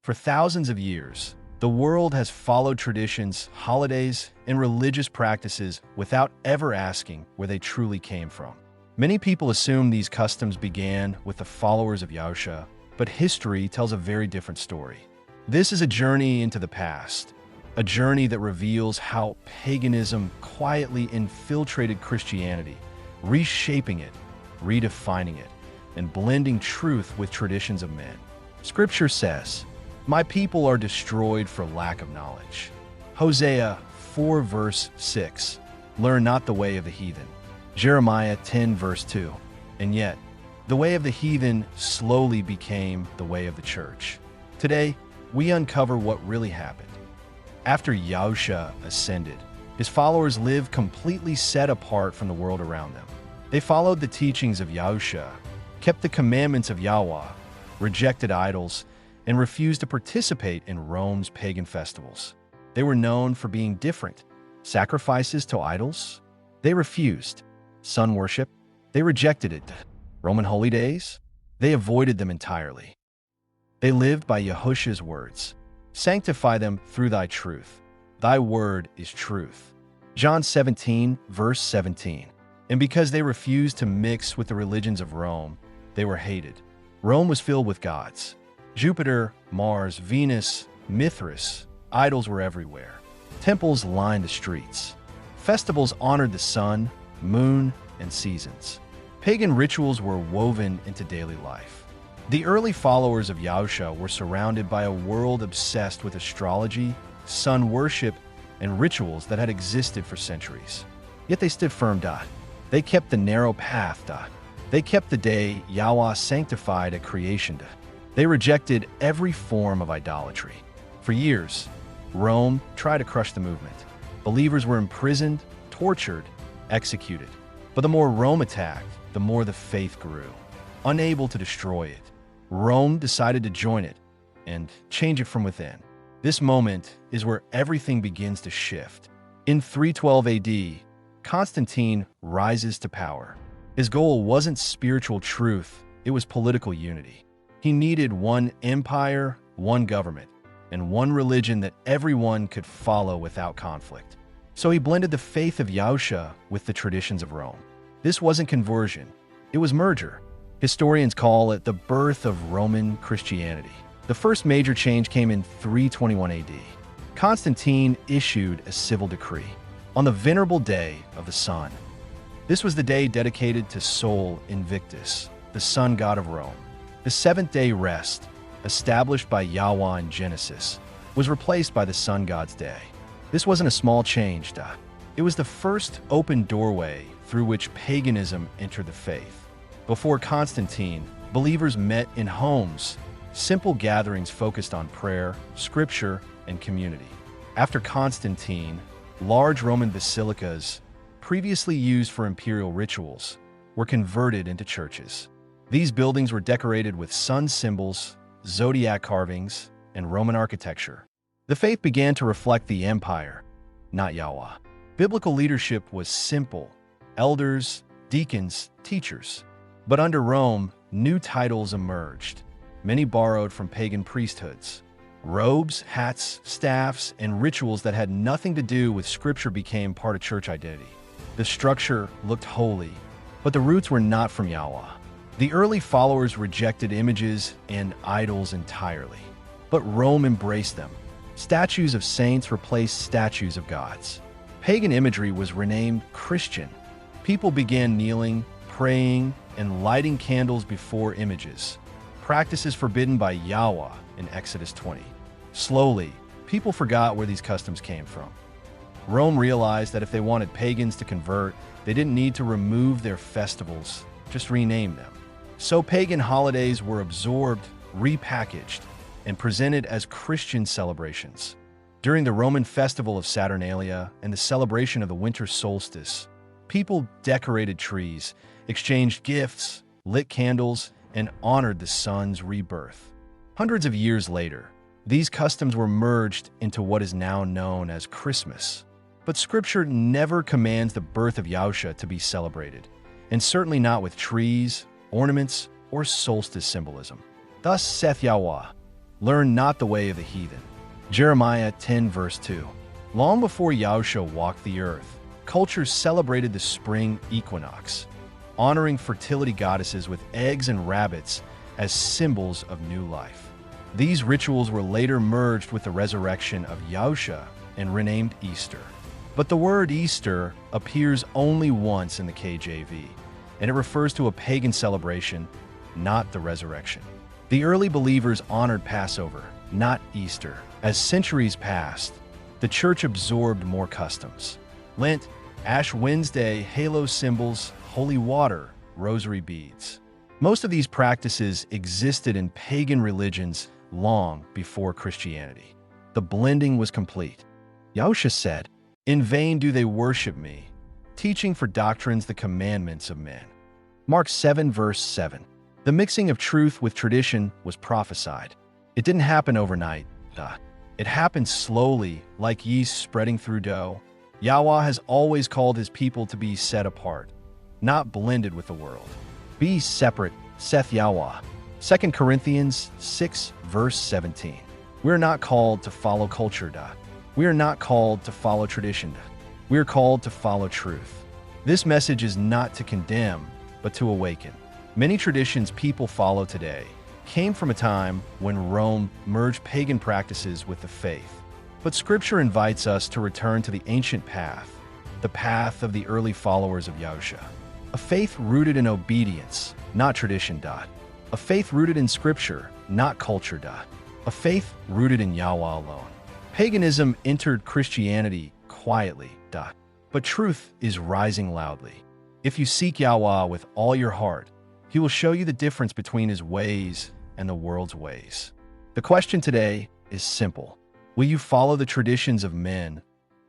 For thousands of years, the world has followed traditions, holidays, and religious practices without ever asking where they truly came from. Many people assume these customs began with the followers of Yahusha, but history tells a very different story. This is a journey into the past, a journey that reveals how paganism quietly infiltrated Christianity, reshaping it, redefining it, and blending truth with traditions of men. Scripture says, "My people are destroyed for lack of knowledge." Hosea 4 verse 6, "Learn not the way of the heathen." Jeremiah 10 verse 2, "And yet, the way of the heathen slowly became the way of the church." Today, we uncover what really happened. After Yahusha ascended, his followers lived completely set apart from the world around them. They followed the teachings of Yahusha, kept the commandments of Yahuah, rejected idols, and refused to participate in Rome's pagan festivals. They were known for being different. Sacrifices to idols? They refused. Sun worship? They rejected it. Roman holy days? They avoided them entirely. They lived by Yahusha's words. "Sanctify them through thy truth. Thy word is truth." John 17, verse 17. And because they refused to mix with the religions of Rome, they were hated. Rome was filled with gods. Jupiter, Mars, Venus, Mithras, idols were everywhere. Temples lined the streets. Festivals honored the sun, moon, and seasons. Pagan rituals were woven into daily life. The early followers of Yahusha were surrounded by a world obsessed with astrology, sun worship, and rituals that had existed for centuries. Yet they stood firm. They kept the narrow path. They kept the day Yahuah sanctified at creation. They rejected every form of idolatry. For years, Rome tried to crush the movement. Believers were imprisoned, tortured, executed. But the more Rome attacked, the more the faith grew. Unable to destroy it, Rome decided to join it and change it from within. This moment is where everything begins to shift. In 312 AD, Constantine rises to power. His goal wasn't spiritual truth, it was political unity. He needed one empire, one government, and one religion that everyone could follow without conflict. So he blended the faith of Yahusha with the traditions of Rome. This wasn't conversion, it was merger. Historians call it the birth of Roman Christianity. The first major change came in 321 AD. Constantine issued a civil decree on the venerable day of the sun. This was the day dedicated to Sol Invictus, the sun god of Rome. The seventh-day rest, established by Yahuah in Genesis, was replaced by the sun god's day. This wasn't a small change, it was the first open doorway through which paganism entered the faith. Before Constantine, believers met in homes, simple gatherings focused on prayer, scripture, and community. After Constantine, large Roman basilicas, previously used for imperial rituals, were converted into churches. These buildings were decorated with sun symbols, zodiac carvings, and Roman architecture. The faith began to reflect the empire, not Yahuah. Biblical leadership was simple: elders, deacons, teachers. But under Rome, new titles emerged. Many borrowed from pagan priesthoods. Robes, hats, staffs, and rituals that had nothing to do with Scripture became part of church identity. The structure looked holy, but the roots were not from Yahuah. The early followers rejected images and idols entirely, but Rome embraced them. Statues of saints replaced statues of gods. Pagan imagery was renamed Christian. People began kneeling, praying, and lighting candles before images, practices forbidden by Yahuah in Exodus 20. Slowly, people forgot where these customs came from. Rome realized that if they wanted pagans to convert, they didn't need to remove their festivals, just rename them. So pagan holidays were absorbed, repackaged, and presented as Christian celebrations. During the Roman festival of Saturnalia and the celebration of the winter solstice, people decorated trees, exchanged gifts, lit candles, and honored the sun's rebirth. Hundreds of years later, these customs were merged into what is now known as Christmas. But Scripture never commands the birth of Yahusha to be celebrated, and certainly not with trees, ornaments, or solstice symbolism. Thus saith Yahuah, Learn not the way of the heathen. Jeremiah 10 verse 2. Long before Yahusha walked the earth, cultures celebrated the spring equinox, honoring fertility goddesses with eggs and rabbits as symbols of new life. These rituals were later merged with the resurrection of Yahusha and renamed Easter. But the word Easter appears only once in the KJV, and it refers to a pagan celebration, not the resurrection. The early believers honored Passover, not Easter. As centuries passed, the church absorbed more customs. Lent, Ash Wednesday, halo symbols, holy water, rosary beads. Most of these practices existed in pagan religions long before Christianity. The blending was complete. Yahusha said, "In vain do they worship me, teaching for doctrines the commandments of men." Mark 7 verse 7. The mixing of truth with tradition was prophesied. It didn't happen overnight. It happened slowly, like yeast spreading through dough. Yahuah has always called his people to be set apart, not blended with the world. Be separate, saith Yahuah. 2 Corinthians 6 verse 17. We are not called to follow culture. We are not called to follow tradition. We are called to follow truth. This message is not to condemn, but to awaken. Many traditions people follow today came from a time when Rome merged pagan practices with the faith. But Scripture invites us to return to the ancient path, the path of the early followers of Yahusha. A faith rooted in obedience, not tradition. A faith rooted in Scripture, not culture. A faith rooted in Yahuah alone. Paganism entered Christianity quietly. But truth is rising loudly. If you seek Yahuah with all your heart, he will show you the difference between his ways and the world's ways. The question today is simple. Will you follow the traditions of men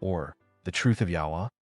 or the truth of Yahuah?